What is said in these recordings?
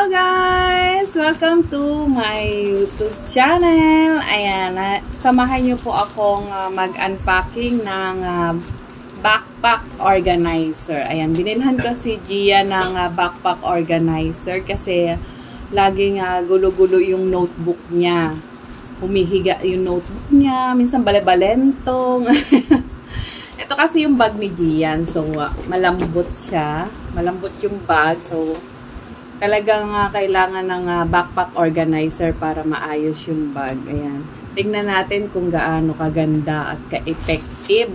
Hello guys! Welcome to my YouTube channel. Ayan, samahan niyo po akong mag-unpacking ng backpack organizer. Ayan, binilhan ko si Gia ng backpack organizer kasi laging gulo-gulo yung notebook niya. Humihiga yung notebook niya, minsan bale-balentong. Ito kasi yung bag ni Gian, so malambot siya. Malambot yung bag, so talagang kailangan ng backpack organizer para maayos yung bag. Ayan. Tingnan natin kung gaano kaganda at ka-effective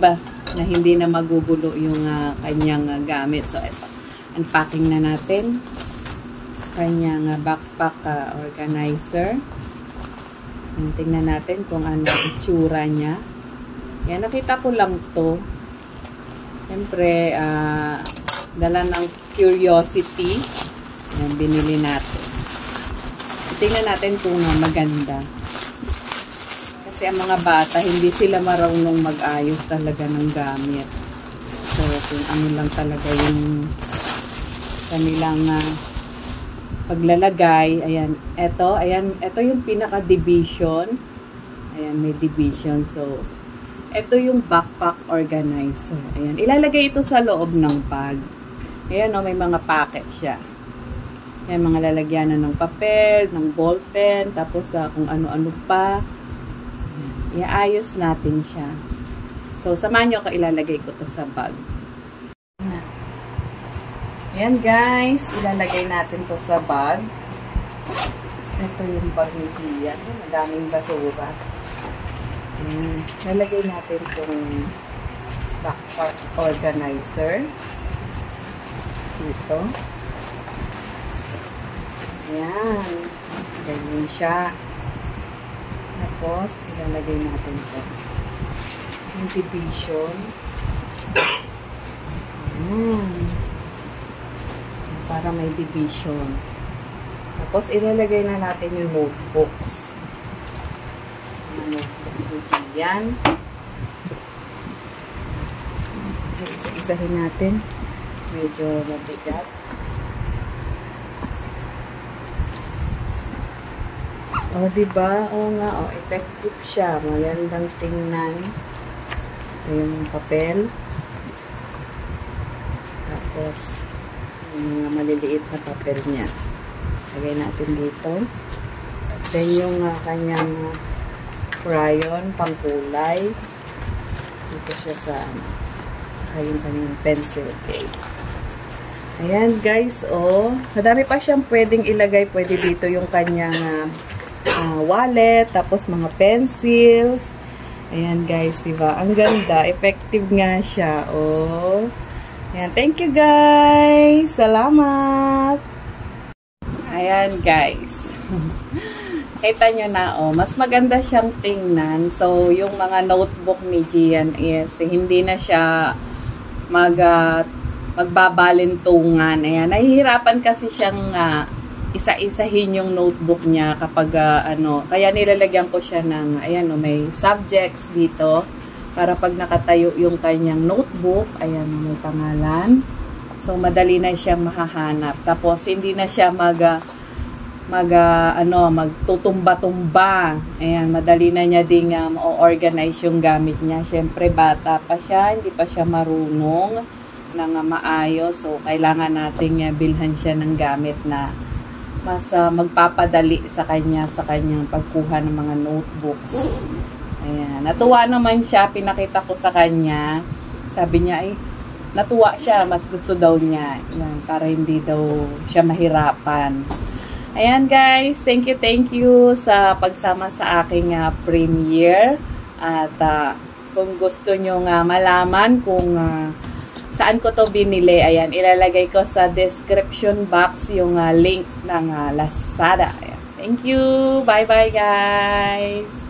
na hindi na magugulo yung kanyang gamit. So, ito. Unpacking na natin kanyang backpack organizer. Tingnan natin kung ano itsura niya. Ayan, nakita ko lang to. Siyempre, dala ng curiosity. Ayan, binili natin. Tingnan natin kung maganda. Kasi ang mga bata, hindi sila marunong mag-ayos talaga ng gamit. So, kung ano lang talaga yung kanilang paglalagay. Ayan, ito yung pinaka-division. Ayan, may division. So, ito yung backpack organizer. Ayan, ilalagay ito sa loob ng bag. Ayan, may mga packet siya. May mga lalagyanan ng papel, ng ballpen, tapos kung ano-ano pa. Iaayos natin siya. So, samahan nyo ako, ilalagay ko to sa bag. Ayan guys, ilalagay natin to sa bag. Ito yung bag ni Gia. Madaming basura. Lalagay natin itong backpack organizer. Dito. Ayan. Ganyan siya. Tapos, ilalagay natin ito. Yung division. Para may division. Tapos, ilalagay na natin yung notebooks. Yung notebooks with yan. Isa-isahin natin. Medyo mabigat. O, diba? O nga, effective siya. Magandang tingnan. Ito yung papel. Tapos, yung mga maliliit na papel niya. Lagay natin dito. Then, yung kanyang crayon, pangkulay. Dito siya sa, yung kanyang pencil case. Ayan, guys, madami pa siyang pwedeng ilagay. Pwede dito yung kanyang wallet, tapos mga pencils. Ayan guys, diba? Ang ganda, effective nga siya. Ayan, thank you guys. Salamat. Ayan guys. Kita nyo na, mas maganda siyang tingnan. So, yung mga notebook ni Gian is hindi na siya magbabalintungan. Ayan, nahihirapan kasi siyang isa-isahin yung notebook niya kapag kaya nilalagyan ko siya ng may subjects dito para pag nakatayo yung kanyang notebook, ayan, may pangalan. So madali na siyang mahahanap. Tapos hindi na siya magtutumba-tumba. Ayan, madali na niya ding ma-organize yung gamit niya. Syempre bata pa siya, hindi pa siya marunong ng maayos. So kailangan nating bilhan siya ng gamit na mas magpapadali sa kanyang pagkuha ng mga notebooks. Ayan. Natuwa naman siya. Pinakita ko sa kanya. Sabi niya, natuwa siya. Mas gusto daw niya. Ayan, para hindi daw siya mahirapan. Ayan guys. Thank you sa pagsama sa aking premiere. At kung gusto nyo malaman kung saan ko to binili, ayan, ilalagay ko sa description box yung link ng Lazada. Ayan. Thank you. Bye-bye, guys.